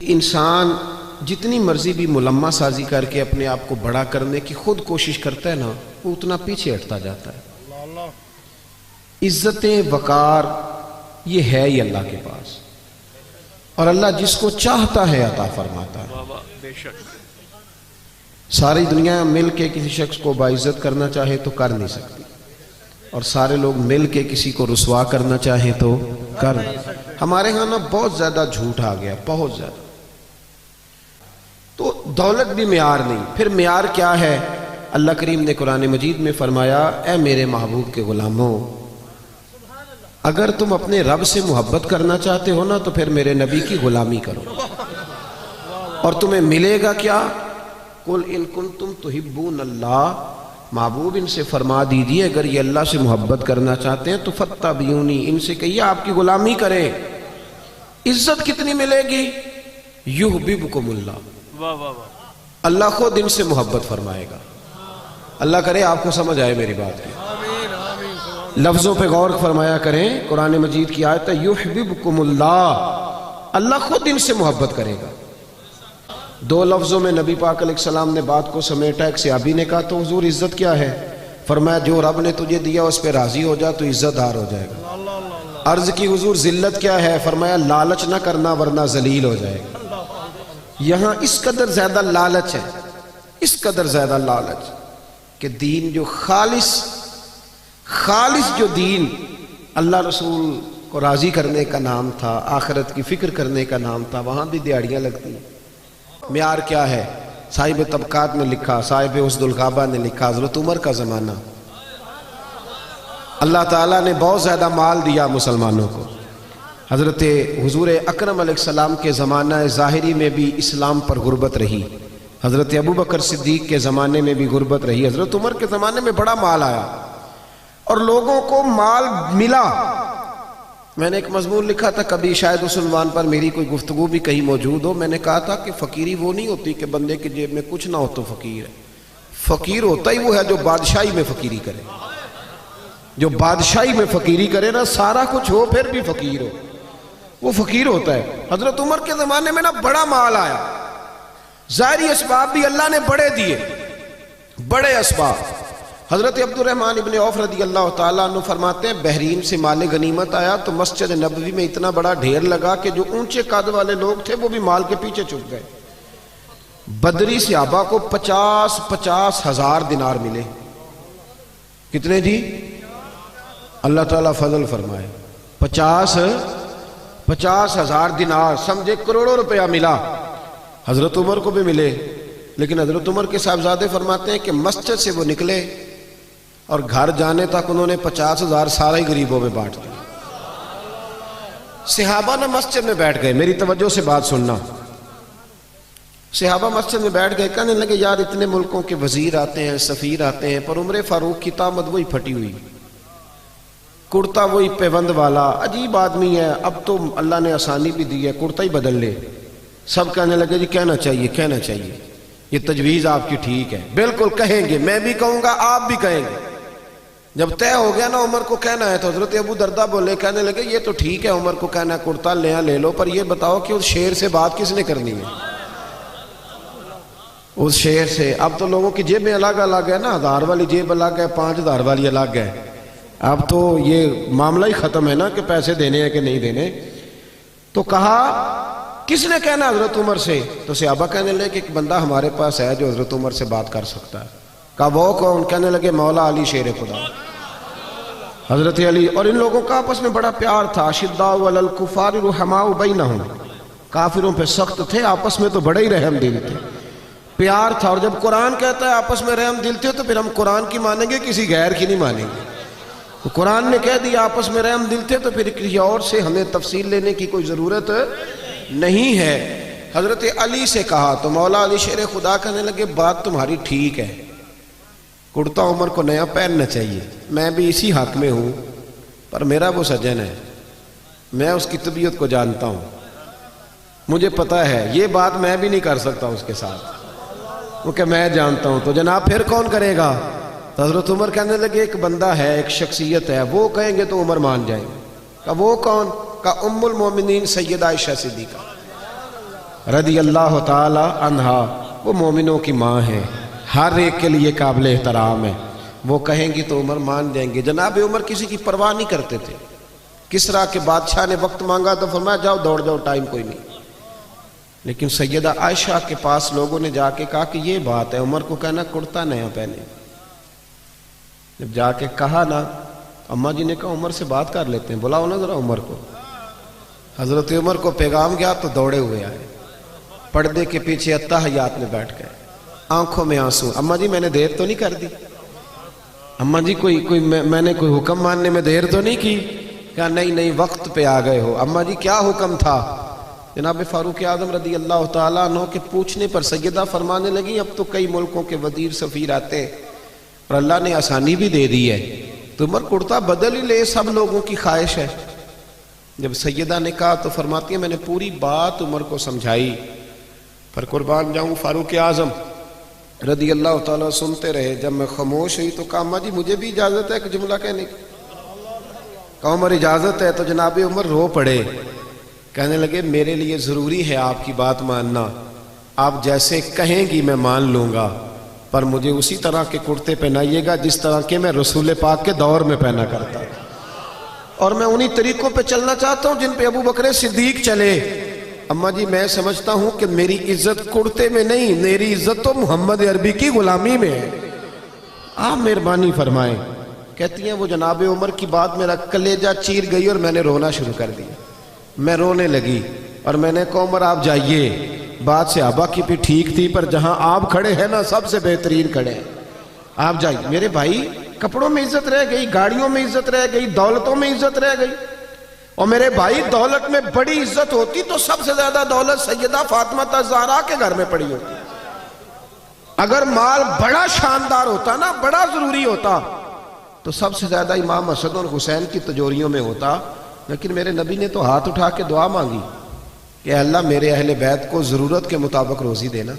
انسان جتنی مرضی بھی ملمہ سازی کر کے اپنے آپ کو بڑا کرنے کی خود کوشش کرتا ہے نا، وہ اتنا پیچھے ہٹتا جاتا ہے۔ عزت وقار یہ ہے ہی اللہ کے پاس، اور اللہ جس کو چاہتا ہے عطا فرماتا ہے۔ ساری دنیا مل کے کسی شخص کو باعزت کرنا چاہے تو کر نہیں سکتی، اور سارے لوگ مل کے کسی کو رسوا کرنا چاہے تو کر نہیں سکتے۔ ہمارے ہاں نا بہت زیادہ جھوٹ آ گیا، بہت زیادہ۔ تو دولت بھی معیار نہیں، پھر معیار کیا ہے؟ اللہ کریم نے قرآن مجید میں فرمایا، اے میرے محبوب کے غلاموں، اگر تم اپنے رب سے محبت کرنا چاہتے ہو نا تو پھر میرے نبی کی غلامی کرو، اور تمہیں ملے گا کیا؟ قل ان کنتم تحبون اللہ، محبوب ان سے فرما دیجئے اگر یہ اللہ سے محبت کرنا چاہتے ہیں تو فاتبعونی، ان سے کہیے آپ کی غلامی کریں۔ عزت کتنی ملے گی؟ یحببکم اللہ، اللہ خود ان سے محبت فرمائے گا۔ اللہ کرے آپ کو سمجھ آئے میری بات کی، لفظوں پہ غور فرمایا کریں۔ قرآن مجید کی آیت ہے یحببکم اللہ، اللہ خود ان سے محبت کرے گا۔ دو لفظوں میں نبی پاک علیہ السلام نے بات کو سمیٹا۔ ایک صحابی نے کہا تو حضور عزت کیا ہے؟ فرمایا جو رب نے تجھے دیا اس پہ راضی ہو جا تو عزت دار ہو جائے گا۔ عرض کی حضور ذلت کیا ہے؟ فرمایا لالچ نہ کرنا ورنہ ذلیل ہو جائے گا۔ یہاں اس قدر زیادہ لالچ ہے، اس قدر زیادہ لالچ کہ دین جو خالص جو دین اللہ رسول کو راضی کرنے کا نام تھا، آخرت کی فکر کرنے کا نام تھا، وہاں بھی دیہڑیاں لگتی ہیں۔ معیار کیا ہے؟ صاحب طبقات نے لکھا، صاحب اسد الغابہ نے لکھا، حضرت عمر کا زمانہ، اللہ تعالیٰ نے بہت زیادہ مال دیا مسلمانوں کو۔ حضرت حضور اکرم علیہ السلام کے زمانہ ظاہری میں بھی اسلام پر غربت رہی، حضرت ابوبکر صدیق کے زمانے میں بھی غربت رہی، حضرت عمر کے زمانے میں بڑا مال آیا اور لوگوں کو مال ملا۔ میں نے ایک مضمون لکھا تھا، کبھی شاید اس عنوان پر میری کوئی گفتگو بھی کہیں موجود ہو۔ میں نے کہا تھا کہ فقیری وہ نہیں ہوتی کہ بندے کی جیب میں کچھ نہ ہو تو فقیر ہے، فقیر ہوتا ہی وہ ہے جو بادشاہی میں فقیری کرے، جو بادشاہی میں فقیری کرے نا، سارا کچھ ہو پھر بھی فقیر ہو، وہ فقیر ہوتا ہے۔ حضرت عمر کے زمانے میں نا بڑا مال آیا، ظاہری اسباب بھی اللہ نے بڑے دیے، بڑے اسباب۔ حضرت عبد الرحمن ابن عوف رضی اللہ تعالیٰ عنہ فرماتے ہیں بحرین سے مال غنیمت آیا تو مسجد نبوی میں اتنا بڑا ڈھیر لگا کہ جو اونچے قد والے لوگ تھے وہ بھی مال کے پیچھے چھپ گئے۔ بدری صحابہ کو 50 ہزار دینار ملے۔ کتنے جی؟ اللہ تعالیٰ فضل فرمائے، 50 ہزار دینار، سمجھے کروڑوں روپیہ ملا۔ حضرت عمر کو بھی ملے، لیکن حضرت عمر کے صاحبزادے فرماتے ہیں کہ مسجد سے وہ نکلے اور گھر جانے تک انہوں نے 50 ہزار سارے غریبوں میں بانٹ دیا۔ صحابہ نے مسجد میں بیٹھ گئے، میری توجہ سے بات سننا، صحابہ مسجد میں بیٹھ گئے، کہنے لگے یار اتنے ملکوں کے وزیر آتے ہیں، سفیر آتے ہیں، پر عمر فاروق کی طامت وہی پھٹی ہوئی، کرتا وہی پیوند والا، عجیب آدمی ہے، اب تو اللہ نے آسانی بھی دی ہے، کرتا ہی بدل لے۔ سب کہنے لگے جی کہنا چاہیے، یہ تجویز آپ کی ٹھیک ہے، بالکل کہیں گے، میں بھی کہوں گا، آپ بھی کہیں گے۔ جب طے ہو گیا نا عمر کو کہنا ہے تو حضرت ابو دردہ بولے، کہنے لگے یہ تو ٹھیک ہے عمر کو کہنا ہے کرتا لے لو، پر یہ بتاؤ کہ اس شیر سے بات کس نے کرنی ہے؟ اس شیر سے اب تو لوگوں کی جیبیں الگ الگ ہے نا، 1000 والی جیب الگ ہے، 5000 والی الگ ہے۔ اب تو یہ معاملہ ہی ختم ہے نا کہ پیسے دینے ہیں کہ نہیں دینے۔ تو کہا کس نے کہنا حضرت عمر سے؟ تو صحابہ کہنے لگے کہ ایک بندہ ہمارے پاس ہے جو حضرت عمر سے بات کر سکتا ہے۔ کہا وہ کون؟ کہنے لگے مولا علی شیر خدا، حضرت علی۔ اور ان لوگوں کا آپس میں بڑا پیار تھا، اشداء علی الکفار رحماء بینہم، کافروں پہ سخت تھے، آپس میں تو بڑے ہی رحم دل تھے، پیار تھا۔ اور جب قرآن کہتا ہے آپس میں رحم دل تھے تو پھر ہم قرآن کی مانیں گے کسی غیر کی نہیں مانیں گے؟ تو قرآن نے کہہ دیا آپس میں رحم دل تھے تو پھر کسی اور سے ہمیں تفصیل لینے کی کوئی ضرورت نہیں ہے۔ حضرت علی سے کہا تو مولا علی شیر خدا کہنے لگے بات تمہاری ٹھیک ہے، کرتا عمر کو نیا پہننا چاہیے، میں بھی اسی حق میں ہوں، پر میرا وہ سجن ہے، میں اس کی طبیعت کو جانتا ہوں، مجھے پتہ ہے یہ بات میں بھی نہیں کر سکتا اس کے ساتھ، کیونکہ میں جانتا ہوں۔ تو جناب پھر کون کرے گا؟ تو حضرت عمر کہنے لگے ایک بندہ ہے، ایک شخصیت ہے، وہ کہیں گے تو عمر مان جائیں گے۔ کہا وہ کون؟ کہا ام المومنین سیدہ عائشہ صدیقہ۔ رضی اللہ تعالی عنہا وہ مومنوں کی ماں ہے، ہر ایک کے لیے قابل احترام ہے، وہ کہیں گی تو عمر مان دیں گے۔ جناب عمر کسی کی پرواہ نہیں کرتے تھے، کسرا کے بادشاہ نے وقت مانگا تو فرمایا جاؤ دوڑ جاؤ، ٹائم کوئی نہیں۔ لیکن سیدہ عائشہ کے پاس لوگوں نے جا کے کہا کہ یہ بات ہے، عمر کو کہنا کرتا نیا پہنے۔ جب جا کے کہا نا، اماں جی نے کہا عمر سے بات کر لیتے ہیں، بلاؤ نا ذرا عمر کو۔ حضرت عمر کو پیغام گیا تو دوڑے ہوئے آئے، پردے کے پیچھے اتحیات میں بیٹھ گئے، آنکھوں میں آنسو۔ اماں جی میں نے دیر تو نہیں کر دی؟ اماں جی میں نے کوئی حکم ماننے میں دیر تو نہیں کی؟ کہا نہیں وقت پہ آ گئے ہو۔ اماں جی کیا حکم تھا؟ جناب فاروق اعظم رضی اللہ تعالیٰ عنہ کے پوچھنے پر سیدہ فرمانے لگی اب تو کئی ملکوں کے وزیر سفیر آتے ہیں اور اللہ نے آسانی بھی دے دی ہے، تو عمر کرتا بدل ہی لے، سب لوگوں کی خواہش ہے۔ جب سیدہ نے کہا تو فرماتی ہے میں نے پوری بات عمر کو سمجھائی، پر قربان جاؤں فاروق اعظم رضی اللہ تعالیٰ سنتے رہے۔ جب میں خاموش ہوئی تو کہا اماں جی مجھے بھی اجازت ہے کہ جملہ کہنے کی؟ کہا عمر اجازت ہے۔ تو جناب عمر رو پڑے، کہنے لگے میرے لیے ضروری ہے آپ کی بات ماننا، آپ جیسے کہیں گی میں مان لوں گا، پر مجھے اسی طرح کے کرتے پہنائیے گا جس طرح کے میں رسول پاک کے دور میں پہنا کرتا تھا، اور میں انہی طریقوں پہ چلنا چاہتا ہوں جن پہ ابو بکر صدیق چلے۔ اماں جی میں سمجھتا ہوں کہ میری عزت کرتے میں نہیں، میری عزت تو محمد عربی کی غلامی میں ہے، آپ مہربانی فرمائیں۔ کہتی ہیں وہ جناب عمر کی بات میرا کلیجہ چیر گئی اور میں نے رونا شروع کر دیا، میں رونے لگی اور میں نے کہا عمر آپ جائیے، بات صحابہ کی بھی ٹھیک تھی پر جہاں آپ کھڑے ہیں نا سب سے بہترین کھڑے ہیں، آپ جائیے۔ میرے بھائی کپڑوں میں عزت رہ گئی، گاڑیوں میں عزت رہ گئی، دولتوں میں عزت رہ گئی، اور میرے بھائی دولت میں بڑی عزت ہوتی تو سب سے زیادہ دولت سیدہ فاطمہ الزہرا کے گھر میں پڑی ہوتی۔ اگر مال بڑا شاندار ہوتا نا، بڑا ضروری ہوتا تو سب سے زیادہ امام حسن اور حسین کی تجوریوں میں ہوتا، لیکن میرے نبی نے تو ہاتھ اٹھا کے دعا مانگی کہ اللہ میرے اہل بیت کو ضرورت کے مطابق روزی دینا۔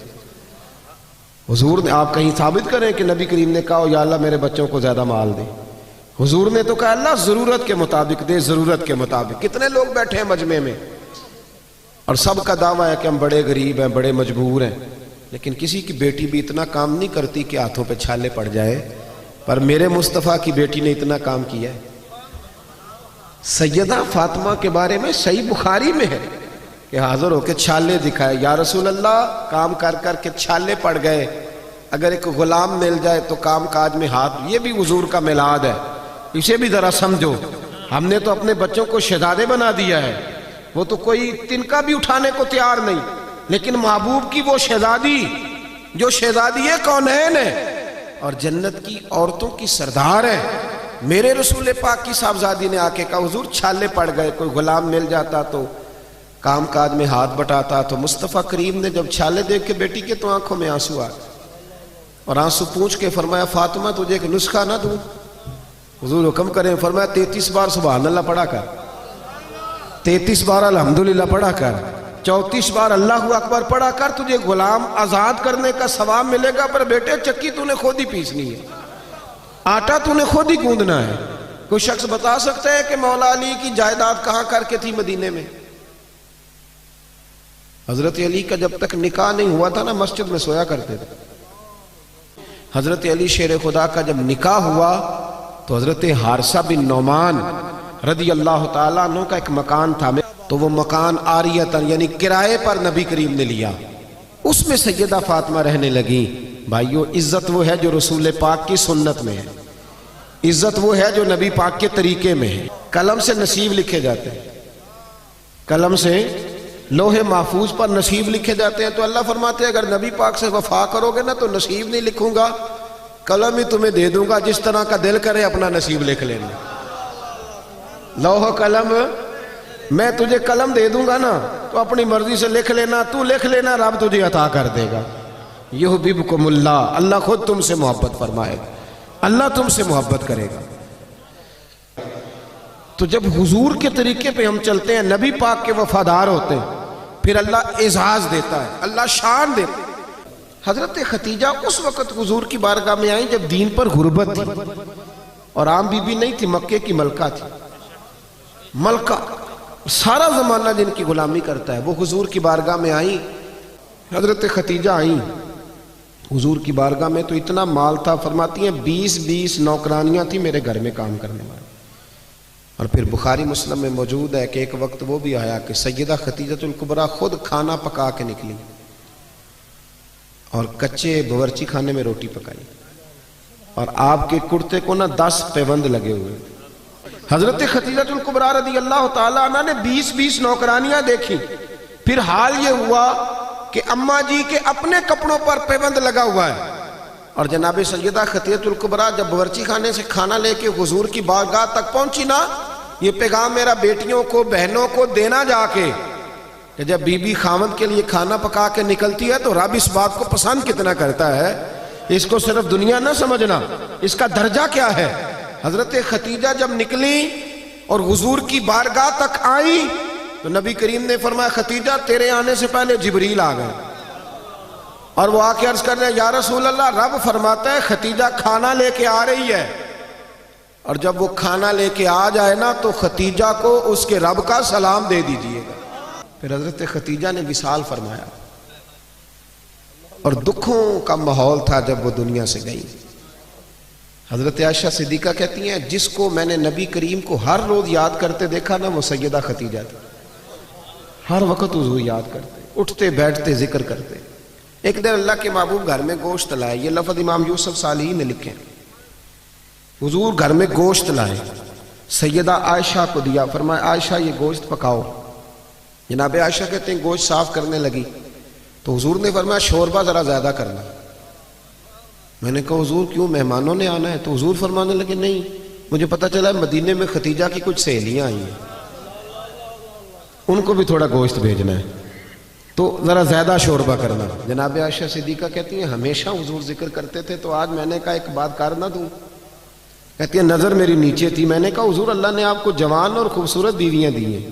حضور نے آپ کہیں ثابت کریں کہ نبی کریم نے کہا یا اللہ میرے بچوں کو زیادہ مال دے؟ حضور نے تو کہا اللہ ضرورت کے مطابق دے، ضرورت کے مطابق۔ کتنے لوگ بیٹھے ہیں مجمع میں اور سب کا دعویٰ ہے کہ ہم بڑے غریب ہیں، بڑے مجبور ہیں، لیکن کسی کی بیٹی بھی اتنا کام نہیں کرتی کہ ہاتھوں پہ چھالے پڑ جائے، پر میرے مصطفیٰ کی بیٹی نے اتنا کام کیا ہے۔ سیدہ فاطمہ کے بارے میں صحیح بخاری میں ہے کہ حاضر ہو کے چھالے دکھائے، یا رسول اللہ کام کر کر کے چھالے پڑ گئے، اگر ایک غلام مل جائے تو کام کاج میں ہاتھ، یہ بھی حضور کا میلاد ہے، اسے بھی ذرا سمجھو۔ ہم نے تو اپنے بچوں کو شہزادے بنا دیا ہے، وہ تو کوئی تنکا بھی اٹھانے کو تیار نہیں، لیکن محبوب کی وہ شہزادی جو شہزادی کونین ہے اور جنت کی عورتوں کی سردار ہے، میرے رسول پاک کی صاحبزادی نے آ کے کہا حضور چھالے پڑ گئے، کوئی غلام مل جاتا تو کام کاج میں ہاتھ بٹاتا، تو مصطفیٰ کریم نے جب چھالے دیکھ کے بیٹی کے تو آنکھوں میں آنسو آ گئے، اور آنسو پوچھ کے فرمایا فاطمہ تجھے ایک نسخہ نہ دوں؟ حضور حکم کریں، فرمایا 33 بار سبحان اللہ پڑھا کر، 33 بار الحمدللہ پڑھا کر، 34 بار اللہ اکبر پڑھا کر، تجھے غلام آزاد کرنے کا ثواب ملے گا، پر بیٹے چکی تو نے خود ہی پیسنی ہے، آٹا تو نے خود ہی گوندنا ہے۔ کوئی شخص بتا سکتا ہے کہ مولا علی کی جائیداد کہاں کر کے تھی؟ مدینے میں۔ حضرت علی کا جب تک نکاح نہیں ہوا تھا نا مسجد میں سویا کرتے تھے۔ حضرت علی شیر خدا کا جب نکاح ہوا تو حضرت حارثہ بن نعمان رضی اللہ تعالیٰ عنہ کا ایک مکان تھا، تو وہ مکان عاریتاً یعنی کرائے پر نبی کریم نے لیا، اس میں سیدہ فاطمہ رہنے لگی۔ بھائیو عزت وہ ہے جو رسول پاک کی سنت میں ہے، عزت وہ ہے جو نبی پاک کے طریقے میں ہے۔ قلم سے نصیب لکھے جاتے ہیں، قلم سے لوح محفوظ پر نصیب لکھے جاتے ہیں، تو اللہ فرماتے ہیں اگر نبی پاک سے وفا کرو گے نا تو نصیب نہیں لکھوں گا، قلم ہی تمہیں دے دوں گا، جس طرح کا دل کرے اپنا نصیب لکھ لینا۔ لوح قلم میں تجھے قلم دے دوں گا نا تو اپنی مرضی سے لکھ لینا، تو لکھ لینا، رب تجھے عطا کر دے گا۔ یحببکم اللہ، اللہ خود تم سے محبت فرمائے گا، اللہ تم سے محبت کرے گا۔ تو جب حضور کے طریقے پہ ہم چلتے ہیں، نبی پاک کے وفادار ہوتے ہیں، پھر اللہ اعزاز دیتا ہے، اللہ شان دیتا ہے۔ حضرت ختیجہ اس وقت حضور کی بارگاہ میں آئیں جب دین پر غربت تھی، اور عام بی بی نہیں تھی، مکے کی ملکہ تھی، ملکہ سارا زمانہ جن کی غلامی کرتا ہے، وہ حضور کی بارگاہ میں آئیں حضرت خدیجہ آئیں حضور کی بارگاہ میں تو اتنا مال تھا، فرماتی ہیں 20 نوکرانیاں تھیں میرے گھر میں کام کرنے والی. اور پھر بخاری مسلم میں موجود ہے کہ ایک وقت وہ بھی آیا کہ سیدہ خدیجہ الکبریٰ خود کھانا پکا کے نکلی اور کچے باورچی خانے میں روٹی پکائی، اور آپ کے کرتے کو 10 پیوند لگے ہوئے. حضرت خدیجہ الکبریٰ رضی اللہ تعالیٰ عنہ نے 20 نوکرانیاں دیکھی. پھر حال یہ ہوا کہ اماں جی کے اپنے کپڑوں پر پیوند لگا ہوا ہے، اور جناب سیدہ خدیجہ الکبریٰ جب باورچی خانے سے کھانا لے کے حضور کی بارگاہ تک پہنچی نا، یہ پیغام میرا بیٹیوں کو بہنوں کو دینا جا کے کہ جب بی بی خاوند کے لیے کھانا پکا کے نکلتی ہے تو رب اس بات کو پسند کتنا کرتا ہے. اس کو صرف دنیا نہ سمجھنا، اس کا درجہ کیا ہے. حضرت خدیجہ جب نکلی اور حضور کی بارگاہ تک آئی تو نبی کریم نے فرمایا خدیجہ تیرے آنے سے پہلے جبریل آ گئے، اور وہ آ کے عرض کر رہے ہیں یا رسول اللہ رب فرماتا ہے خدیجہ کھانا لے کے آ رہی ہے، اور جب وہ کھانا لے کے آ جائے نا تو خدیجہ کو اس کے رب کا سلام دے دیجئے گا. پھر حضرت خدیجہ نے وصال فرمایا، اور دکھوں کا ماحول تھا جب وہ دنیا سے گئی. حضرت عائشہ صدیقہ کہتی ہیں جس کو میں نے نبی کریم کو ہر روز یاد کرتے دیکھا نا وہ سیدہ خدیجہ تھی. ہر وقت حضور یاد کرتے، اٹھتے بیٹھتے ذکر کرتے. ایک دن اللہ کے محبوب گھر میں گوشت لائے، یہ لفظ امام یوسف صالحی نے لکھے. حضور گھر میں گوشت لائے، سیدہ عائشہ کو دیا، فرمایا عائشہ یہ گوشت پکاؤ. جناب عائشہ کہتے ہیں گوشت صاف کرنے لگی تو حضور نے فرمایا شوربہ ذرا زیادہ کرنا. میں نے کہا حضور کیوں مہمانوں نے آنا ہے؟ تو حضور فرمانے لگے نہیں مجھے پتہ چلا مدینے میں خدیجہ کی کچھ سہیلیاں آئی ہیں، ان کو بھی تھوڑا گوشت بھیجنا ہے تو ذرا زیادہ شوربہ کرنا. جناب عائشہ صدیقہ کہتی ہیں ہمیشہ حضور ذکر کرتے تھے تو آج میں نے کہا ایک بات کر نہ دوں. کہتی ہیں نظر میری نیچے تھی، میں نے کہا حضور اللہ نے آپ کو جوان اور خوبصورت بیویاں دی ہیں،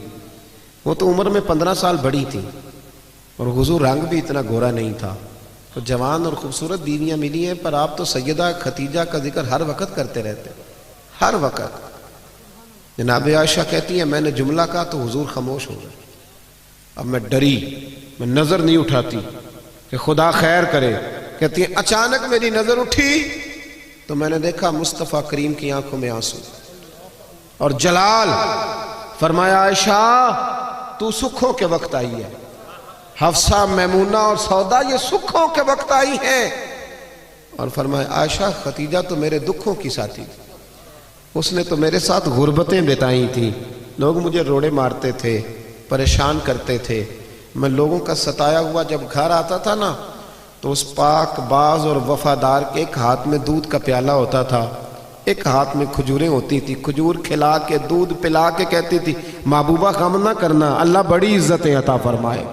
وہ تو عمر میں 15 سال بڑی تھی اور حضور رنگ بھی اتنا گورا نہیں تھا، تو جوان اور خوبصورت بیویاں ملی ہیں، پر آپ تو سیدہ خدیجہ کا ذکر ہر وقت کرتے رہتے ہر وقت. جناب عائشہ کہتی ہیں میں نے جملہ کہا تو حضور خاموش ہو گئے. اب میں ڈری، میں نظر نہیں اٹھاتی کہ خدا خیر کرے. کہتی ہیں اچانک میری نظر اٹھی تو میں نے دیکھا مصطفیٰ کریم کی آنکھوں میں آنسو اور جلال. فرمایا عائشہ تو سکھوں کے وقت آئی ہے، حفصہ میمونہ اور سودا یہ سکھوں کے وقت آئی ہیں. اور فرمایا عائشہ خدیجہ تو میرے دکھوں کی ساتھی تھی، اس نے تو میرے ساتھ غربتیں بتائی تھیں، لوگ مجھے روڑے مارتے تھے، پریشان کرتے تھے. میں لوگوں کا ستایا ہوا جب گھر آتا تھا نا تو اس پاک باز اور وفادار کے ایک ہاتھ میں دودھ کا پیالہ ہوتا تھا، ایک ہاتھ میں کھجوریں ہوتی تھی، کھجور کھلا کے دودھ پلا کے کہتی تھی محبوبہ غم نہ کرنا اللہ بڑی عزتیں عطا فرمائے.